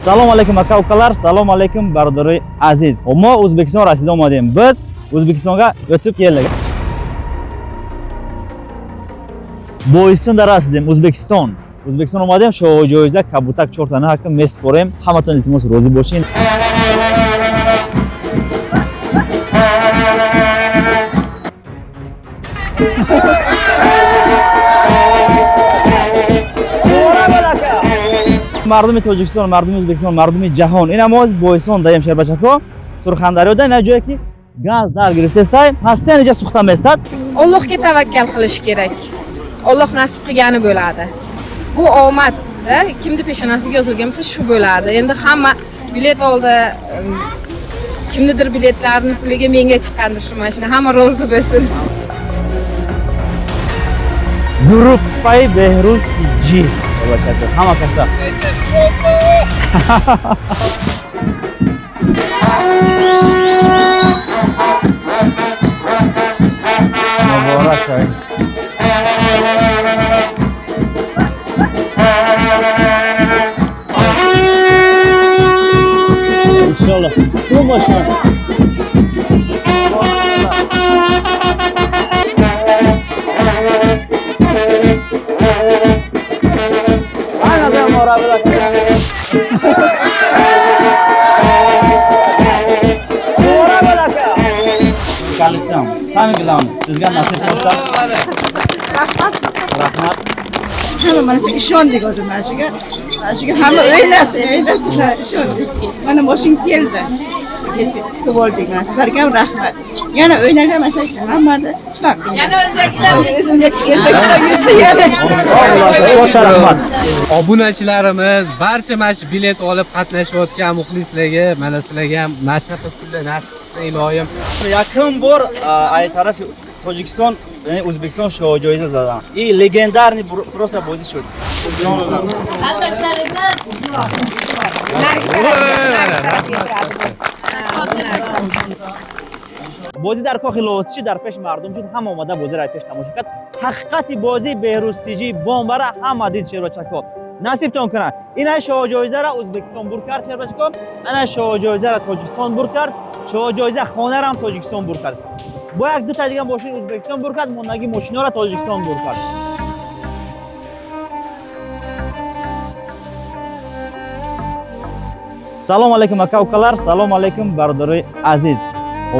Assalomu alaykum aka ukalar, assalomu alaykum barodari aziz. Ma O'zbekiston rasida omadim. Biz O'zbekistonga o'tib keldik. Bo'ysunda rasidim O'zbekiston. O'zbekiston omadim, shu joyda kabutak chortani haqida mes ko'rem. Hammaton iltimos rozi bo'ling. Mardumi Tojikiston, mardumi O'zbekiston, mardumi jahon. Ina moz Bo'ysonda ham sherbachako. Surxondaryoda ina joyki gaz dar giriftasay, hastanija suxtamestat. Allohga tavakkal qilish kerak. Alloh nasib qilgani bo'ladi. Bu omadda kimning peshonasiga yozilgan bo'lsa shu bo'ladi. Endi hamma bilet oldi, kimnidir biletlarini puliga menga chiqqandir shu mashina. Hamma rozi bo'lsin. Guruh Pay Behruz G. Sherbachako. Hamma kasa. Muborak ay. İnşallah. Bu maşallah. Aynen ben morabeler. Kalittam. Sami gilam. Sizga nasib bo'lsa. Rahmat. Hamma mana shu ishondik o'zi mana shuga. Mana shuga hamma o'ylasin, ishondik. Mana moshin keldi. Kutib oldik mana sizlarga ham rahmat. Yana o'ynagan mana hammani xursand qiling. Yana O'zbekiston yursa yana. Allohga rahmat. Obunachilarimiz, barcha mana shu bilet olib qatnashayotgan muxlislarga, mana sizlarga ham mana shunaqa kunlar nasib qilsa iloyim. Yaqin bor ay taraf Tojikiston, yani O'zbekiston shu joyda zadan. И legendarный просто bo'zi shu. بازی در کاخ لوتچی در پیش مردم شد، هم اومده بازی را پیش تماشا کرد. حقیقت بازی بهروزتیجی بمبر هم دید شیربچکا. نصیبتون کنه. این شاه جایزه را ازبکستان بر کرد شیربچکا. انا شاه جایزه را تاجیکستان بر کرد. شاه جایزه خانه را هم تاجیکستان بر کرد. با یک دو تا دیگه ماشین ازبکستان بر کرد، موندگی ماشینا را تاجیکستان بر کرد. سلام علیکم aka ukalar, سلام علیکم برادرای aziz.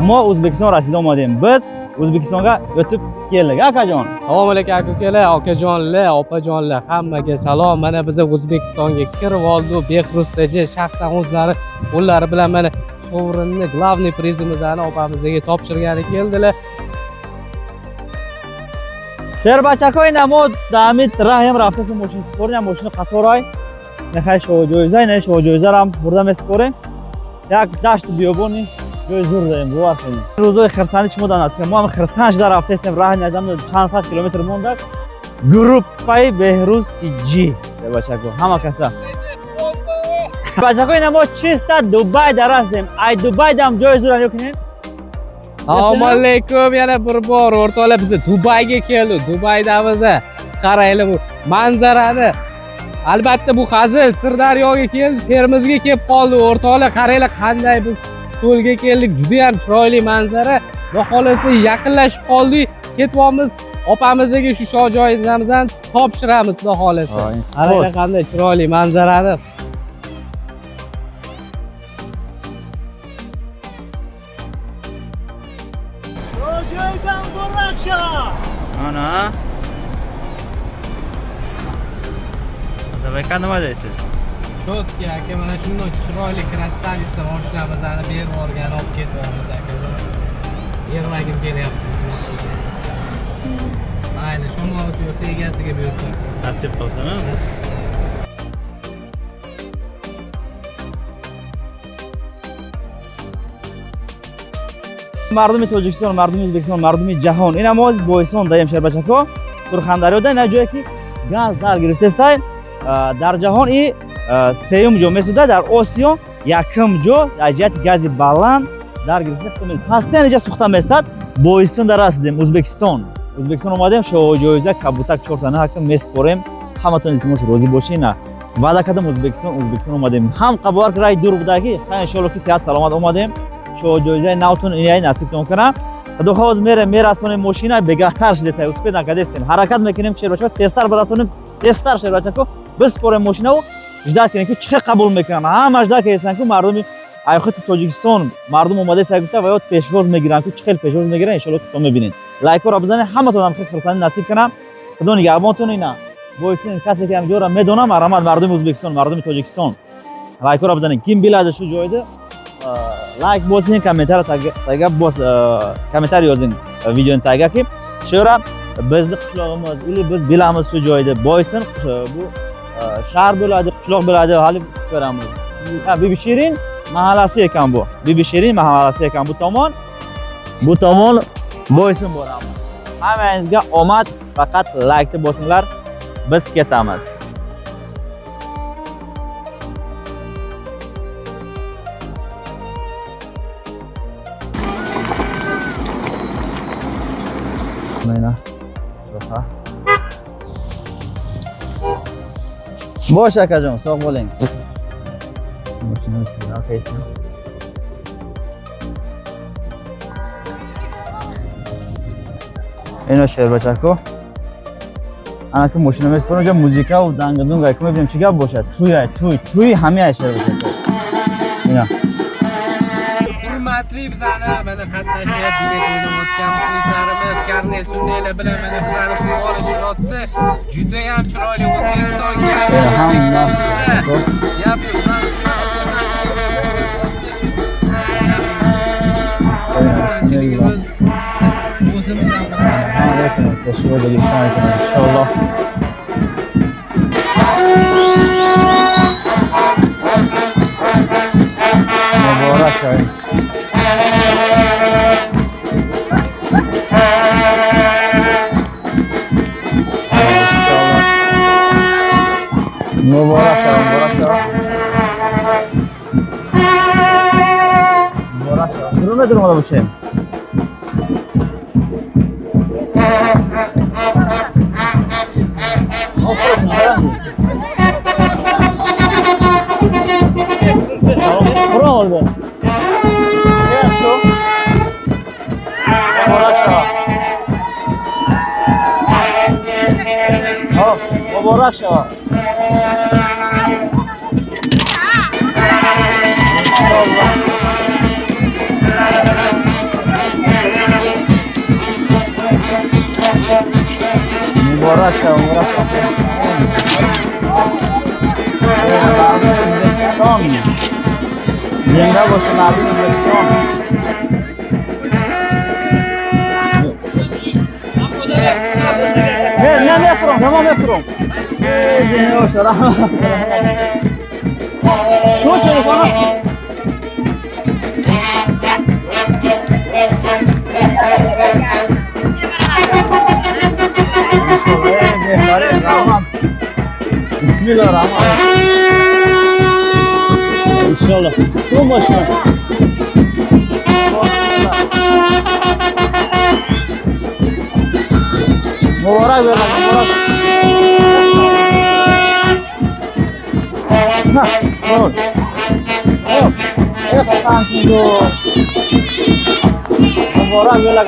Ma O'zbekiston rasida omadim. Biz O'zbekistonga o'tib keldik, akajon. Assalomu alaykum aka-ukalar, okajonlar, opajonlar, hammaga salom. Mana biz O'zbekistonga kirib oldik. Behruzteji shaxsan o'zlari qo'llari bilan mana sovrinni, glavniy prizimizni opamizga topshirgani keldilar. Sherbachako namo damit rahim raftas moshin sport ya moshin qatoray. Nexay shu joyza, ne shu joyza ham burada meskore. Yak dasht biyoboni جای زور داریم باور کنید. روزای خرسانی شما دانست که ما هم خرسانش در رفته هستیم راه نظام 500 کیلومتر مونده. گروه پای بهروز جی بچه‌ها همه کسا. بچه‌ها اینا ما چیستا دبی در هستیم. ای دبی دام جای زور نیکنیم. Assalomu alaykum, yana bir bor o'rtoqlar biz Dubayga keldik. Dubaydamiz. Qaraylar bu manzarani. Albatta bu hazil Sirdaryoga keldik, Termizga kelib qoldik. O'rtoqlar qaraylar qanday biz ko'lga keldik, juda ham chiroyli manzara. Xohlasa yaqinlashib qoldik, ketyapmiz. Opamizga shu shoh joyizamizdan topshiramiz, xohlasa. Qaranglar qanday chiroyli manzarani. Shoh joyizam bo'raqsha. Ana. Azabeka nima deysiz? Chotki aka, mana shunday chiroyli krasavitsa moshinamizni berib yuborgan, olib ketyapmiz aka. Yermagim kelyapti. Mayli, shamol o'tsa egasiga buyursa. Nasib qilsin. مردم تاجیکستان، مردم ازبکستان، مردم جهان. این هم از Bo'ysonda ham sherbachako. Surxondaryoda ina joyki gaz dar giriftasay. در جهان این سوم جو میسوده در آسیا یکم جو در جهت گاز بلند در گرفته کنید. هستن اینجا سوخته میستد. Bo'ysonda رسیدیم O'zbekiston. O'zbekiston omadim, shu joyda kabutak chortani haqida mes ko'rem. Hammaton iltimos rozi bo'ling. va'da qildim O'zbekiston omadim. Ham qabuar ray dur budagi, inshaalloh ki sihat salomat omadim. Shu joyda navtun inay nasib کنم. Xudo xo'z merasonim mashina begatar shidesa, uspeda kadestim. Harakat mekinim ki sherbachko testar barasonim, testar sherbachko. Biz pore mashina u jdat kinki chiqib qabul mekinam. Hamma jdat kesan ku mardum ayxot Tojikiston mardum omade sagifta va yot peshvoz megiran ku chiqil peshvoz megiran inshaalloh to mebinin. Like ro bزنید همتون هم خیلی خرسانی نصیب کنم. خدا نگهبانتون اینا. بایستین کسی که همجورا میدونم ارامد مردم ازبکستان مردم تاجیکستان لایک رو بزنید کیم بیلاد شو جویده لایک بوسین کامنتار تاگا بوس کامنتار یازین ویدیو تاگا کی شورا biz qishlog'imiz ili biz bilamiz shu joyda boysin bu shahar bo'ladi qishloq bo'ladi hali ko'ramiz Bibi Shirin mahallasi ekan bu Bibi Shirin mahallasi ekan bu tomon boysin boramiz hammangizga omad faqat laykni bosinglar biz ketamiz mana roha bosh akajon sog' bo'ling mashinamiz okaysan اینا شعر بچه‌کو انا که ماشین میسپرم اونجا موزیکا و دنگ دونگ که میبینیم چی گپ باشه توی همه شعر بچه‌کو اینا hurmatli bizani mana qatnashib bilet o'ynayotgan muxlislarimiz karne sunnaylar bilan mana bizani qo'l olishyapti juda ham chiroyli O'zbekistonga gap yo'q bizani shunaqa o'zimiz Teşekkür ederim. İnşallah. Mübarek ay. Mübarek ay. Durmadı bu şey. oldu. Esto. Mübarek şava. Mübarek şava. Zengin olsun abi Özbekistan. Ne yapıyorum? Tamam yapıyorum. Zengin olsun. Şu telefonu. Bismillahirrahmanirrahim. İnşallah. Çok başına. Mübarek ver lan, mübarek. Ha, dur. Yok. Evet, kanki dur. Mübarek ver lan.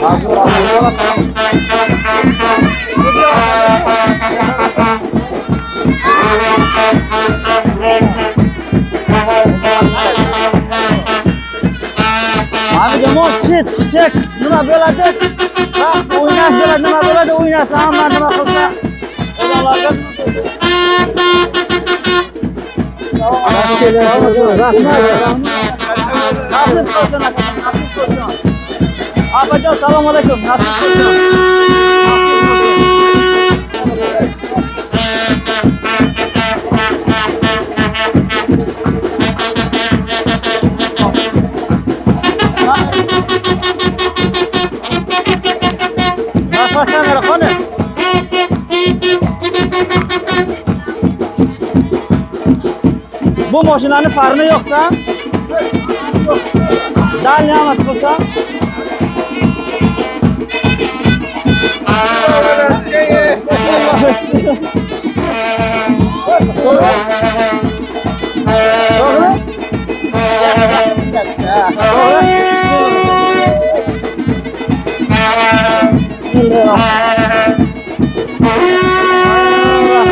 Hazır abi, mübarek. Abi jamoat çek nima bo'ladi vaqt o'ynash bo'ladi nima bo'ladi o'ynasa hamma nima qilsa odamlarga nasib qilsin nasib qilsin abajon assalomu alaykum nasib qilsin kamera qani bu mashinani farni yo'qsa dalni emas bo'lsa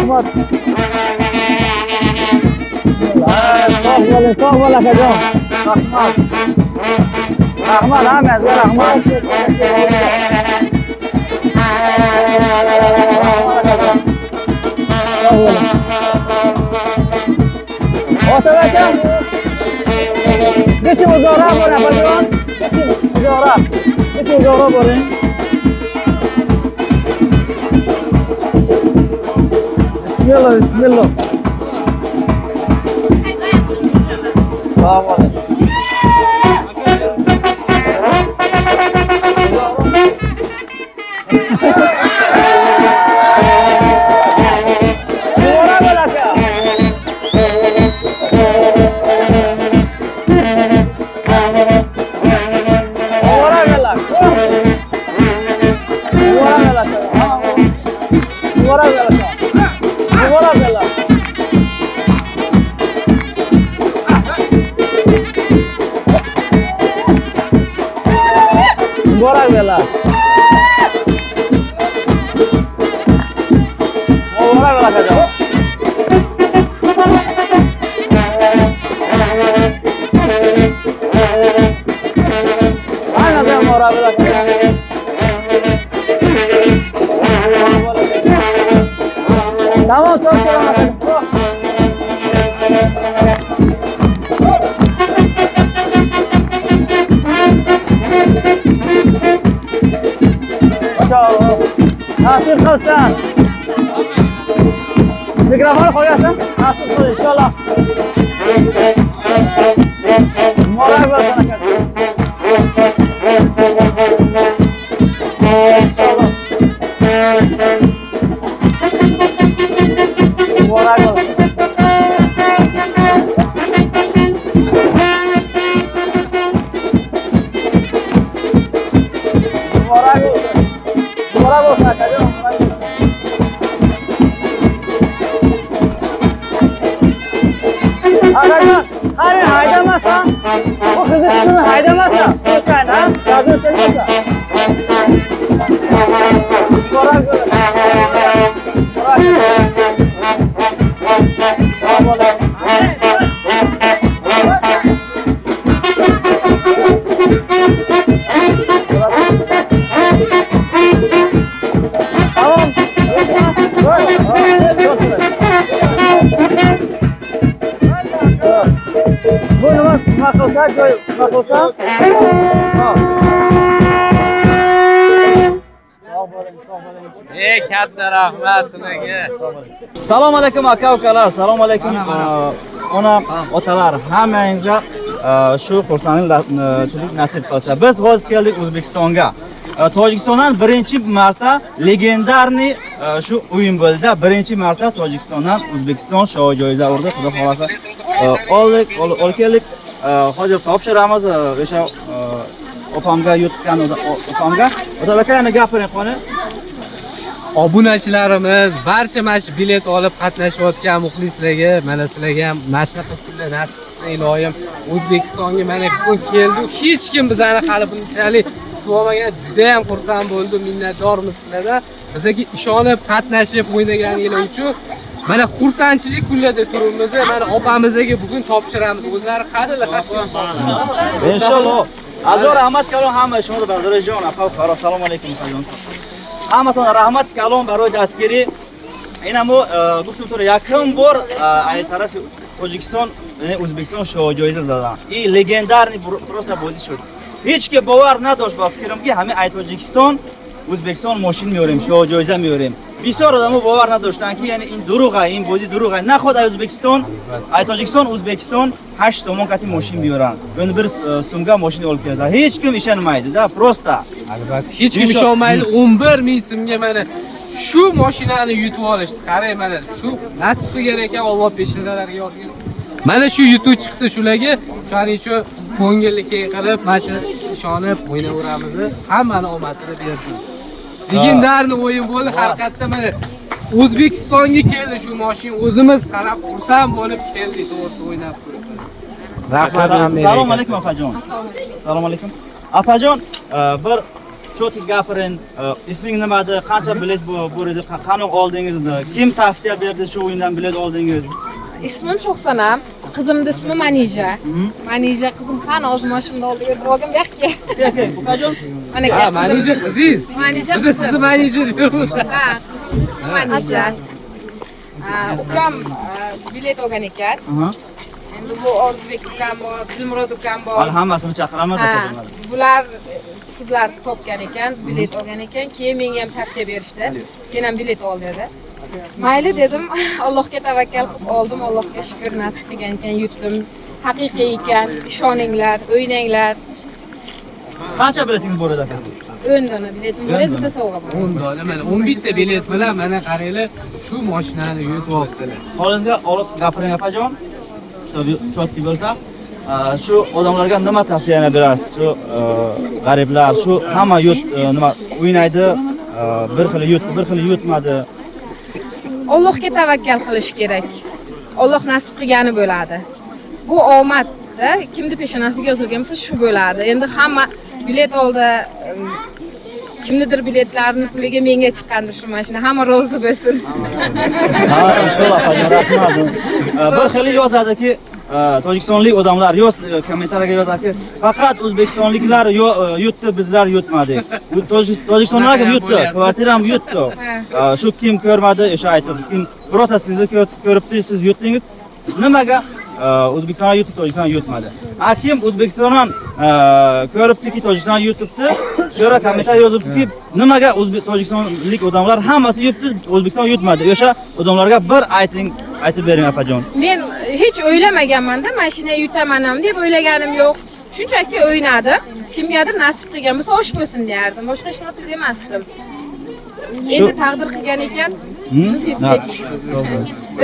Rahmat. Sağ ol akajon. Rahmat. Rahmat, hammaga rahmat. Otaga akam. Necha uzora bor akajon? Necha uzora bo'ling. Bismillah, bismillah. Assalomu alaykum. Bora bela. Bora bela kajo. Ana de bora bela kajo. Tamam, çok selam kajo. Nasip qilsin. Mikrofon qo'yasan? Nasib qil inshaalloh. Muborak bo'lsin aka. Inshaalloh. Muborak bo'lsin. Muborak bo'lsin. Bravo, akajon. Akajon, qani haydamasa, bu qizni shuni haydamasa, so'chayna, yozib qo'ysa. Bravo. Bu nima qilsa, joy nima qilsa? Katta rahmat sizlarga. Assalomu alaykum aka ukalar, assalomu alaykum ona otalar, hammangizga shu xursandchilik nasib qilsa. Biz hozir keldik O'zbekistonga. Tojikistondan birinchi marta legendarniy shu o'yin bo'ldi. Birinchi marta Tojikistondan O'zbekiston sho'joyiza urdi. Xudo xolasa olib keldik. Hozir topshiramiz o'sha opamga yutgan opamga. Otabaka yana gapiring qoni. Obunachilarimiz, barcha mana shu bilet olib qatnashayotgan muxlislarga, mana sizlarga ham mana shunaqa kunlar nasib qilsa iloyim. O'zbekistonga mana bugun keldik. Hech kim bizani hali bunchalik kutmagan, juda ham xursand bo'ldim, minnatdormiz sizlardan. Bizga ishonib qatnashib o'ynaganinglar uchun mana xursandchilik kunlarda turibmiz. Mana opamizga bugun topshiramiz. O'zlari qadrli qatnashib. Inshaalloh. Azor rahmat kalon hamma shuma bardarajon. Assalomu alaykum. Hammaton rahmat kalon baroy dastgiri. Inamu guftum to yakın bor ay taraf Tojikiston ya'ni O'zbekiston sho'joyiza zadan. I legendarniy просто bo'zi shud. Hech kim bavar nadosht ba fikrimki hamma ay Tojikiston O'zbekiston moshin miyorim, sho'joyiza miyorim. Bisor odamlar bavar nadoshtdan ki ya'ni in durug'a, in bo'zi durug'a. Nahod ay O'zbekiston, ay Tojikiston, O'zbekiston 8 somon qati moshin miyoran. 11 so'mga moshin olib keladi. Hech kim ishonmaydi-da, просто. Albatta, hech kim ishonmaydi. 11 ming so'mga mana shu mashinani yutib olishdi. Qarang mana shu nasib qilgan ekan Alloh peshonalariga yozgan. Mana shu yutib chiqdi shularga. Shuning uchun ko'ngilli keng qilib, mana shu ishonib o'ynaveramiz. Hammani omadini bersin. Legendarniy o'yin bo'ldi. Har qayerda mana O'zbekistonga keldi shu mashina. O'zimiz qarab xursand bo'lib keldik, to'g'risi o'ynab ko'rib. Rahmat. Assalomu alaykum opajon. Assalomu alaykum. Opajon, bir cho'tki gapiring. Isming nima edi? Qancha bilet bor edi? Qani oldingizni? Kim tavsiya berdi shu o'yindan bilet oldingiz? Ismim Sho'xsanam, qizimning ismi Manija. Manija qizim qani o'z mashinada oldiga borgim yo'qki. Opajon. Mana Ha, Manija qizingiz. Manija Biz sizni Manija deymiz. Ha, qizimning ismi Manija. Ukam bilet olgan ekan. Endi bu Orzubek ukam bor, Dilmurod ukam bor. Hali hammasini chaqiramiz opajon. Bular sizlar topgan ekan, bilet olgan ekan. Keyin menga ham tavsiya berishdi. Sen ham bilet ol dedi. Mayli dedim. Allohga tavakkal qilib oldim. Allohga shukr, nasib qilgan ekan, yutdim. Haqiqiy ekan, ishoninglar, o'ynanglar. Qancha biletingiz bor edi aka? 10 dona biletim bor edi, bitta sovg'a bor. 10 dona mana 11 ta bilet bilan mana qaranglar, shu mashinani yutib olibdilar. Qo'lingizga olib gapiring opajon. Cho'tki bo'lsa, shu odamlarga nima tavsiya berasiz? Shu g'ariblar, shu hamma nima o'ynaydi, bir xil yutmadi. Allohga tavakkal qilish kerak. Alloh nasib qilgani bo'ladi. Bu omadda kimni peshonasiga yozilgan bo'lsa shu bo'ladi. Endi hamma bilet oldi, kimnidir biletlarini puliga menga chiqqandir shu mashina. Hamma rozi bo'lsin. Ha, inshaalloh, rahmat. Bir xil yozadiki, tojikistonlik odamlar kommentariyaga yozadiki, faqat o'zbekistonliklar yutdi, bizlar yutmadik. Tojikistonliklar yutdi, kvartiram yutdi. Shu kim ko'rmadi, o'sha aytib, kim birorta sizni ko'ribdi, siz yutdingiz. Nimaga O'zbekiston yutdi, Tojikiston yutmadi? Kim O'zbekistondan ko'ribdiki, Tojikiston yutibdi, shura kommentariya yozibdiki, nimaga tojikistonlik odamlar hammasi yutdi, O'zbekiston yutmadi? O'sha odamlarga bir aytib bering opajon. Men hech o'ylamaganman-da, mashina yutaman ham deb o'ylaganim yo'q. Shunchaki o'ynadim. Kimgadir nasib qilgan bo'lsa osh bo'lsin derdim. Boshqa hech narsa demasdim. Endi taqdir qilgan ekan, biz yutdik.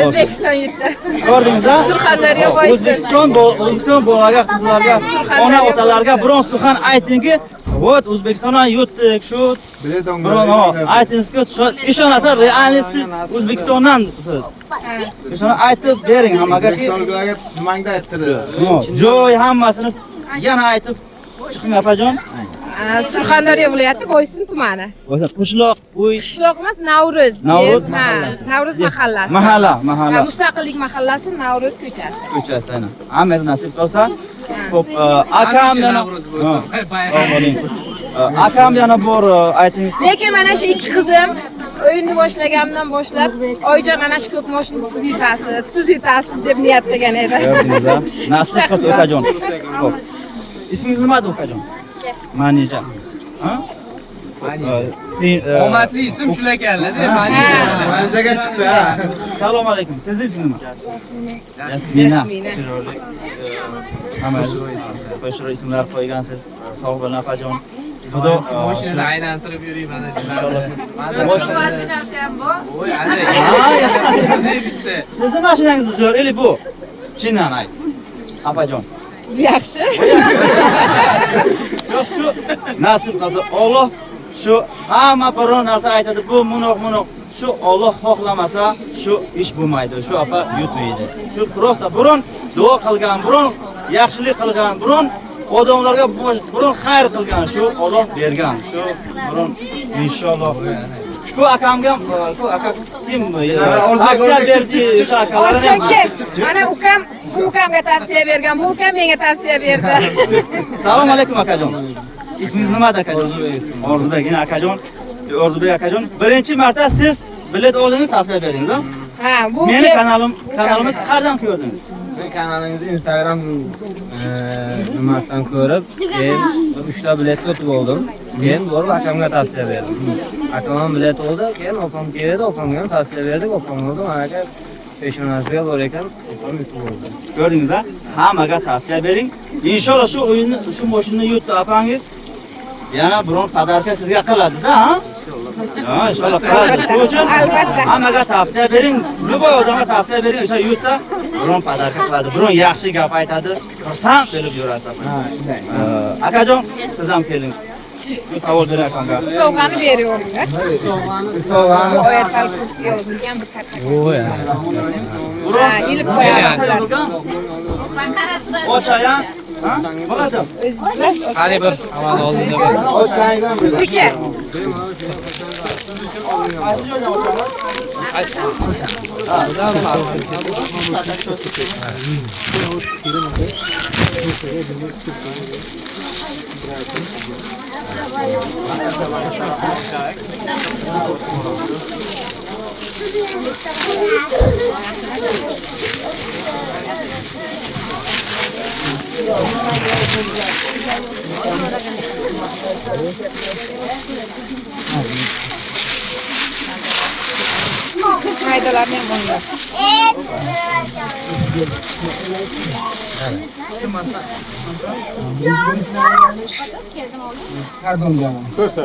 O'zbekiston yutdi. Ko'rdingizmi? Surxondaryo boysin. O'zbekiston bolalarga, qizlarga, ona otalarga biron Surxon aytingki, "Vot O'zbekistondan yutdik, shu biron aytingizki, ishonasa realni siz O'zbekistondan siz." Shuni aytib bering hammagaki. O'zbekistonliklarga tumanda ayttirdi. Joy hammasini yana aytib chiqing opajon. Surxondaryo viloyati Boysun tumani. O'sha qishloq, uy, Qishloq emas, Navruz. Navruz Navruz mahallasi. Mahalla. Mustaqillik mahallasi, Navruz ko'chasi. Ko'chasi ana. Hamma nasib qilsa, xo'p, akam yana akam yana bor aytingiz. Lekin mana shu ikki qizim o'yinni boshlagandan boshlab, "Oyjon, ana shu ko'k mashinani siz yutasiz" deb niyat qilgan edi. Ko'rdingizmi? Nasib qilsa okajon. Xo'p. Ismingiz nima edi okajon? Manija. Ha? Sen Omadli ism shular ekanlar-da, Manija. Manjaga chiqsa. Assalomu alaykum. Sizni ismingiz nima? Jasmina. Hamma qo'shir ismlar qo'ygansiz. Sog' bo'ling opajon. Xudo Shu mashinani aylantirib yuring mana inshaalloh. Mashinasi ham bor. Voy, ana. Ana bitta. Sizni mashinangiz zo'r, eli bu. Chindan ayt. Opajon. Yaxshi. Yo'q, shu nasib qilsa Alloh shu hamma biron narsa aytadi, bu munoq. Shu Alloh xohlamasa shu ish bo'lmaydi. Shu opa yutmaydi. Shu prosta biron duo qilgan, biron yaxshilik qilgan, biron odamlarga biron xayr qilgan, shu Alloh bergan. Shu biron inshaalloh. Ku akamga, ku aka kim tavsiya berdi o'sha akalar. Mana bu ukamga tavsiya bergan, bu ukam menga tavsiya berdi. Assalomu alaykum akajon. Ismingiz nima edi akajon? Orzubek akajon. Orzubek akajon, birinchi marta siz bilet oldingiz, tavsiya berdingiz, ha? Ha, bu meni kanalimni qayerdan ko'rdingiz? Kanalingizni Instagram nimasidan ko'rib, keyin 3 ta bilet sotib oldim. Keyin borib akamga tavsiya berdim. Akam ham bilet oldi, keyin opam keldi, opamga ham tavsiya berdik, opam oldi, mana aka peshonasiga bor ekan, opam yutib oldi. Ko'rdingiz-a? Hammaga tavsiya bering. Inshaalloh shu o'yinni, shu mashinani yutdi apangiz. Yana biron padarka sizga qiladi-da, ha? Ha, inshaalloh qiladi. Shuning uchun hammaga tavsiya bering. Любой odamga tavsiya bering, o'sha yutsa, biron padarka qiladi, biron yaxshi gap aytadi, xursand bo'lib yurasiz. Ha, shunday. Akajon, siz ham keling. savol berakanka. Sovg'ani beraveringlar. Bu oyatal kursiga yozilgan bir katta. O ya. Ha, ilib qo'yasizlar. Ochayan. Ha? Bo'ladi. O'zingiz Qani bir amal oldida. sizniki. Maydalarni ham o'nglar.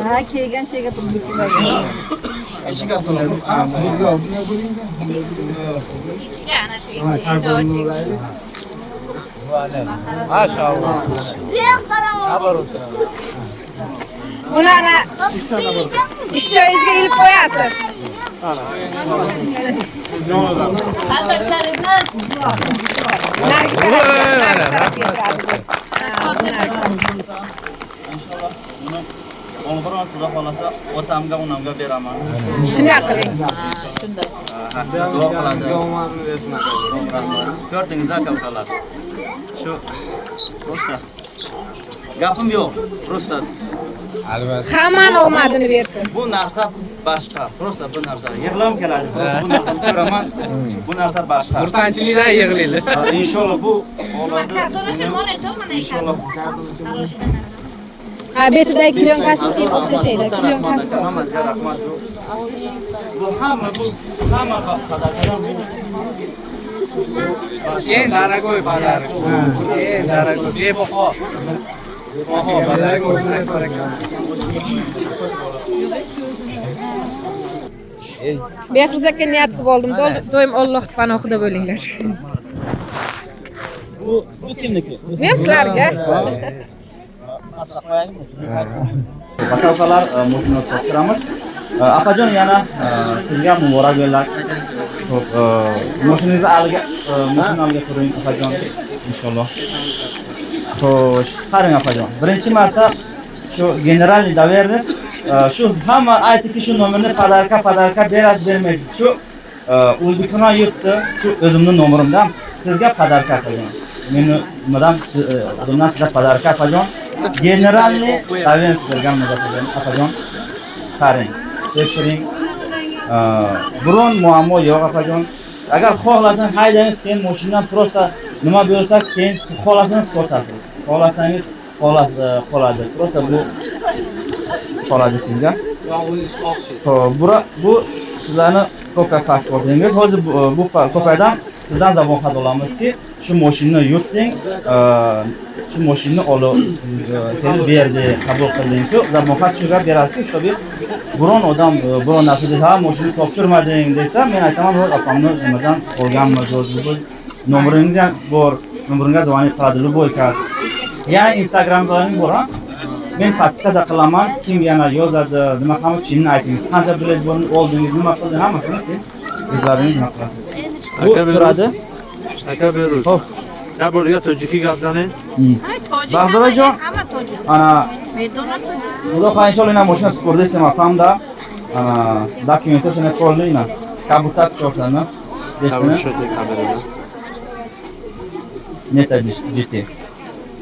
Ha, kelgan shayga pul bukiladi. Maşallah. Buni ana ish joyingizga ilib qo'yasiz. Narigi tarafga turadi. Qo'ng'iroq xudo xolasa otamga, onamga beraman. Shunday qiling. Duo qiladi. Ko'rdingiz aka-ukalar. Shu prosta. Gapim yo'q, prosta. Albatta. Hammani omadini bersin. Bu narsa boshqa, prosta bu narsa. Yig'lam keladi. Prosta bu narsani ko'raman. Bu narsa boshqa. Xursandchilikdan yig'laydi. Inshaalloh bu olamda inshaalloh Ha, betidagi klyonkasi keyin o'tlashaydi. Klyonkasi bor. hammaga rahmat. Bu hamma sadaqadan Eng darago'y pодарок. Eng darago'y bebaho. Bebaho pодарок o'zini barakat. Behruz aka niyat qilib oldim. Doim Alloh panohida bo'linglar. bu kimniki? Men sizlarga Aka-ukalar mashina sottiramiz. Akajon yana sizga muborak bo'lsin. Xo'p, mashinangizni mashinaga turing akajon inshaalloh. Xo'sh, qarang akajon. Birinchi marta shu generalniy doverность shu hamma aytdiki shu nomerni padarka berasiz bermaysiz. Shu O'zbekistondan yurtdi, shu o'zimning nomerimdan sizga padarka qilgan. Meni nimadan o'zimdan sizga padarka qilgan. Generalniy doverность bergan akajon. Qarang, tekshiring. Biron muammo yo'q akajon. Agar xohlasangiz haydaysiz, keyin mashinadan prosta nima bo'lsa, keyin xohlasangiz sotasiz. Xohlasangiz qoladi. Prosta bu qoladi sizga. Xo'p, bu sizlarni kopya pasportingiz. Hozir bu kopyadan sizdan zabohat olamizki, shu mashinani yurting, shu mashinani olib berdi, qabul qilding. Shu zabohat shuga berasiz, shu biron odam biron narsa desa, mashinani topshirmading desa, men aytaman, opamni nimadan olganmiz, o'zi nomeringiz ham bor, nomeringizga zvonit qiladi, любой kas. Yana Instagram'da bor, ha? Men podpisatsiya qilaman, kim yana yozadi, nima qilib chinni aytingiz. Qancha bilet oldingiz, nima qildingiz, hammasini o'zlaringiz nima qilasiz. Bu turadi. Aka berur. Xo'p. Ya buraya tojiki gapdani. Bag'durajon. Ana Xudo xohlasa inshaalloh ina mashina sporda istamamda. Ana dokumentashni qo'llayna. Kabutak chortani. Desini. Neta GT.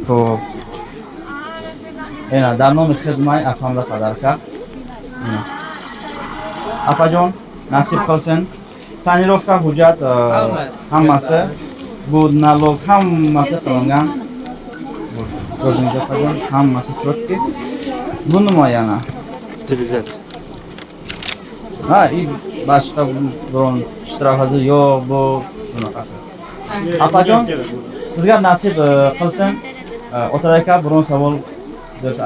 Xo'p. Ena dar nomi xizmat akamda padarka. Apajon nasib qilsin. Tonirovka hujjat hammasi bu nalog hammasi qilingan. Ko'rdingiz apajon, hammasi chotki. Bu nima yana? Televizor. Ha, boshqa biron ishtiroki yo'q, bu shunaqasi. Apajon, sizga nasib qilsin. Otaaka biron savol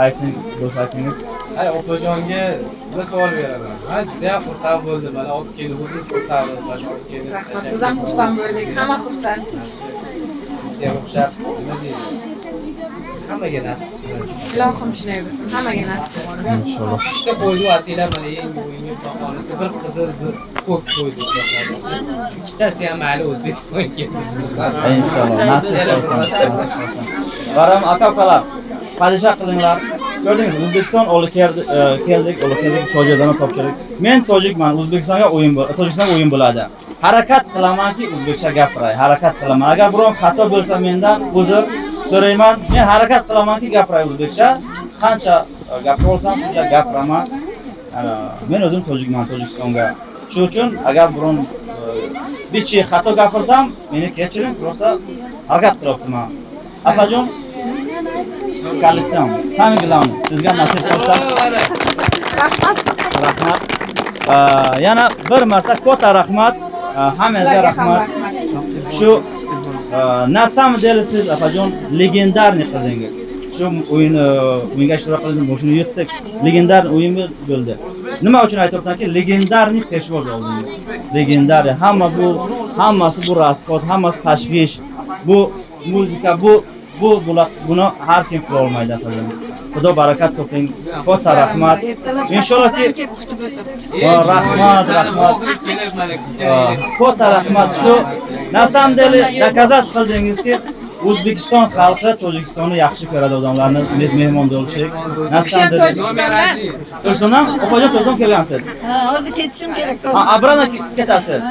aytingiz. Ay, opajonga bir savol beraman. Ha, juda xursand bo'ldim. Mana olib keldi, o'zingiz xursandsiz, mana olib keldi. biz ham xursand bo'ldik. Hamma xursand. Sizga o'xshab nima deydi? hammaga nasib qilsin. Ilohim shunday bo'lsin. Hammaga nasib qilsin. inshaalloh. İşte qo'ydi atdilar mana yangi o'yinga bahonasi bir qizil bir ko'k qo'ydi bahonasi. Shu ikkitasi ham hali O'zbekistonga kelsin. inshaalloh nasib qilsin. Baram aka-ukalar, padishah qilinglar. Ko'rdingiz, O'zbekiston keldik, shogirdlarni topshirdik. Men tojikman, Tojikistonga o'yin bo'ladi. Harakat qilamanki, o'zbekcha gapiray. Harakat qilaman. Agar biron xato bo'lsa mendan uzr so'rayman. Men harakat qilamanki, gapiray o'zbekcha. Qancha gapira olsam, shuncha gapiraman. Men o'zim tojikman, Tojikistonga. Shuning uchun agar biron bichi xato gapirsam, meni kechiring, prosta harakat qilyapman. Apajon, kalitdan, sami glавный, sizga nasib bo'lsa. Rahmat. Yana bir marta katta rahmat. Hammangizga rahmat. Shu na самом деле siz apajon legendarniy qildingiz. Shu o'yinga ishtirok qildingiz, mashina yutdik. Legendar o'yin bo'ldi. Nima uchun aytayapmanki, legendarniy peshvoz oldingiz. Legendariy. Hammasi bu rasxod, hammasi tashvish. Bu muzika, buni har kim qila olmaydi apajon. Xudo barakat toping. Katta rahmat. Inshaallohki rahmat. Katta rahmat. Shu na самом деле доказать qildingizki, O'zbekiston xalqi Tojikistonni yaxshi ko'radi, odamlarni mehmondo'stlik. Na самом деле To'g'ridan, opajon Tojikiston kelgansiz. Hozir ketishim kerak. Abrana ketasiz.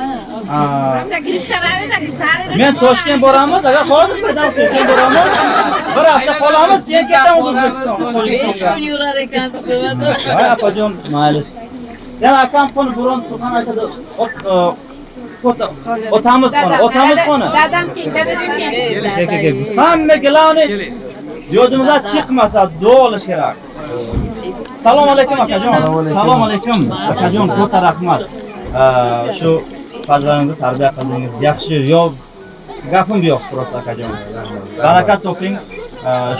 Men Toshkent boramiz, agar hozir birdan Toshkent boramiz, bir hafta qolamiz, keyin ketamiz Tojikistonga. yurar ekansiz. Voy apajon, mayli. Yana akam qoni biron suxan aytadi. Otamiz qoni. Dadam keyin, dadajon keyin. Samma glавный yodimizda chiqmasa duo olish kerak. Assalomu alaykum akajon. Assalomu alaykum akajon, katta rahmat. Shu farzandingizni tarbiya qildingiz. Yaxshi, yo'q. Gapim yo'q, prosta akajon. Barakat toping.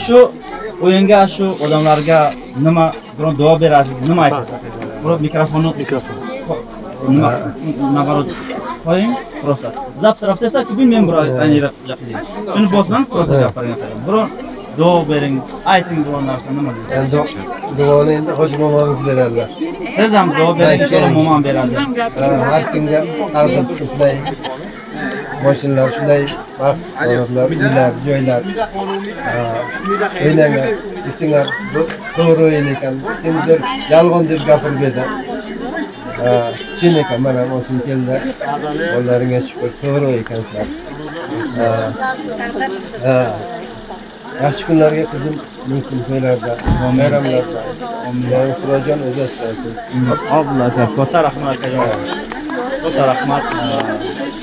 Shu o'yinga, shu odamlarga nima biron duo berasiz, nima aytasiz? Biroq mikrofonni nabarot qo'ying, prosta. Zapsiraftesa, men biroz aynilab gapiring. Shuni bosmang, prosta gapiring. Biron duo bering, ayting biron narsa nima deysiz? Endi duoni endi Hoji momomiz beradilar. Siz ham duo bering, Hoji momom beradi. Har kimga taqdir shunday mashinalar, shunday baxt, saodatlar, uylar, joylar. O'ynanglar, yetinglar, to'g'ri o'yin ekan. Kimdir yolg'on deb gapirib edi. Chin ekan, mana mashina keldi. Qo'llaringga shukr, to'g'ri ekansizlar. Yaxshi kunlarga qizim minsin to'ylarda, bayramlarda. Alloh Xudojon o'zi asrasin. Alloh aka, katta rahmat akajon. Katta rahmat.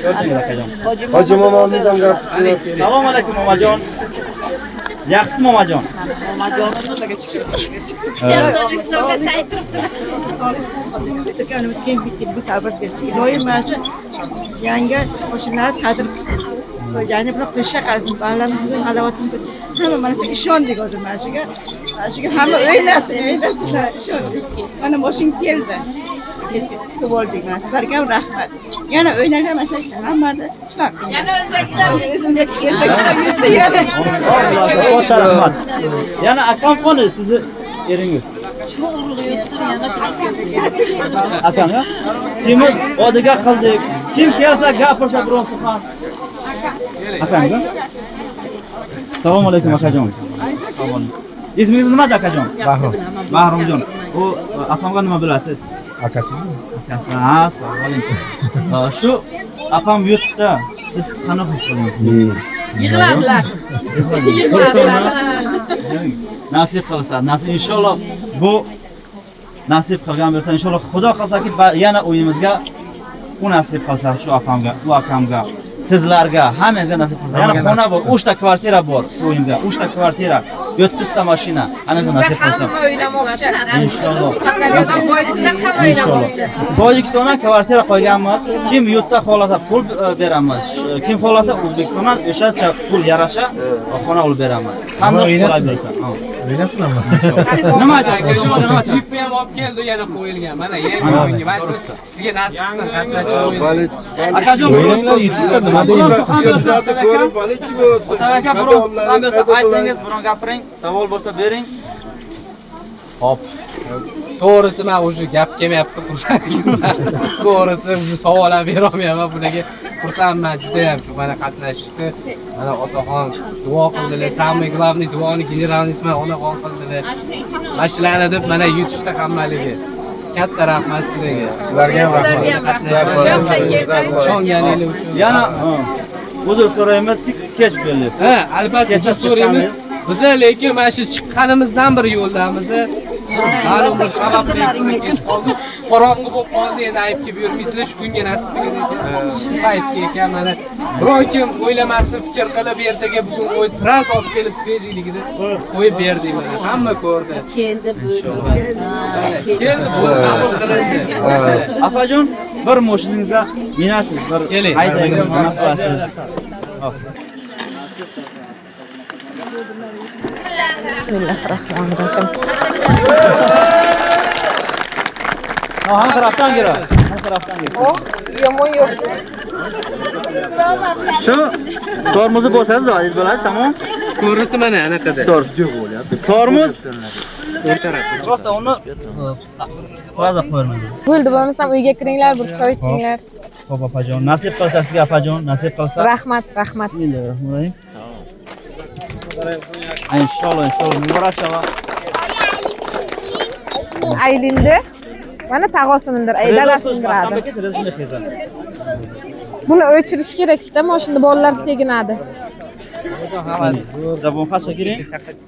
Ko'rdingiz akajon. Hoji momomiz ham gapirsin. Assalomu alaykum momajon. Yaxshisiz momajon? Tojikistonga shay Iloyim mana shu yangi qo'shinlar qadr qilsin. Ya'ni bular qo'shiq qilsin, bolalarni halovatini ko'rsin. Hamma mana shu ishondik hozir mana shuga. Hamma o'ynasin, ishondik. Mana mashina keldi. Kutib oldik mana sizlarga rahmat. Yana o'ynagan hammani xursand qiling. Yana O'zbekiston O'zbekiston yursa yana. Katta rahmat. Yana akam qoni sizni eringiz. shu urug'i yutsin yana shu. Akam ya? Kimni odiga qildik? Kim kelsa gapirsa biron suxan. Akam-ku? Assalomu alaykum akajon. Ismingiz nima akajon? Bahromjon. U akamga nima bilasiz? Akasimi? Akasi. Ha, assalomu alaykum. Shu apam yurtda siz qanaqa his qildingiz? Yig'ladilar. Nasib qilsa, inshaalloh bu nasib qilgan bo'lsa, inshaalloh Xudo qilsaki yana o'yimizga u nasib qilsa shu apamga, u akamga, sizlarga, hammangizga nasib qilsa. Yana xona bor, 3 ta kvartira bor shu o'yimizga, 3 ta kvartira, 7 ta mashina, hammangizga nasib qilsa. Hamma o'ynamoqchi. Inshaalloh. Surxondaryodan boysunlar hamma o'ynamoqchi. Tojikistondan kvartira qo'yganmiz. Kim yutsa xohlasa pul beramiz. Kim xohlasa O'zbekistondan o'sha pul yarasha xona olib beramiz. Qanday qilib bo'lsa. O'ynasin amma. Nima aytadi? Jipni ham olib keldi, yana qo'yilgan. Mana yangi o'yinga. Mana shu sizga nasib qilsin qatnashib o'yin. Akajon, o'ynanglar YouTube'da nima deysiz? Ko'rib balichi bu. Aka biron ham bo'lsa aytingiz, biron gapiring, savol bo'lsa bering. Hop. To'g'risi men o'sha gap kelmayapti xursandman. To'g'risi o'sha savol ham bera olmayapman bularga. Xursandman juda ham shu mana qatnashishdi. Mana otaxon duo qildilar. Samый главный duoni generalniy ismi onaxon qildilar. Mana shularni deb mana yutishdi hammaligi. Katta rahmat sizlarga. Sizlarga ham rahmat. Ishonganingiz uchun. Yana uzr so'raymizki, kech bo'ldi. Ha, albatta uzr so'raymiz. Biz lekin mana shu chiqqanimizdan bir yo'ldamiz. Ma'lum bir sababli kech qoldik. Qorong'i bo'lib qoldi, endi ayb kelib yurmaysizlar, shu kunga nasib qilgan ekan. Shu paytga ekan mana biror kim o'ylamasin, fikr qilib ertaga bugun qo'y sraz olib kelib svejiyligida qo'yib berdik mana. Hamma ko'rdi. Keldi bu. Keldi bu qabul qilindi. Apajon, bir moshiningizga minasiz, bir Keling. haydaysiz, nima qilasiz? Bismillahirrohmanirrohim. Ham tarafdan gir. Ham tarafdan gir. Yomon yo'q. Shu tormozni bosasiz, oid bo'ladi, tamom. Ko'risi mana anaqada. Tormoz Просто uni sразу qo'ymaydi. Bo'ldi, bo'lmasam uyga kiringlar, bir choy ichinglar. Xo'p, opajon, nasib qilsa sizga opajon, nasib qilsa. Rahmat, rahmat. Bismillahirrohmanirrohim. Inshaalloh, muborak. Aylindi. Mana tag'osimindir, dadasimindiradi. Buni o'chirish kerak-da, mashina bolalar teginadi. Zabon qancha kerak?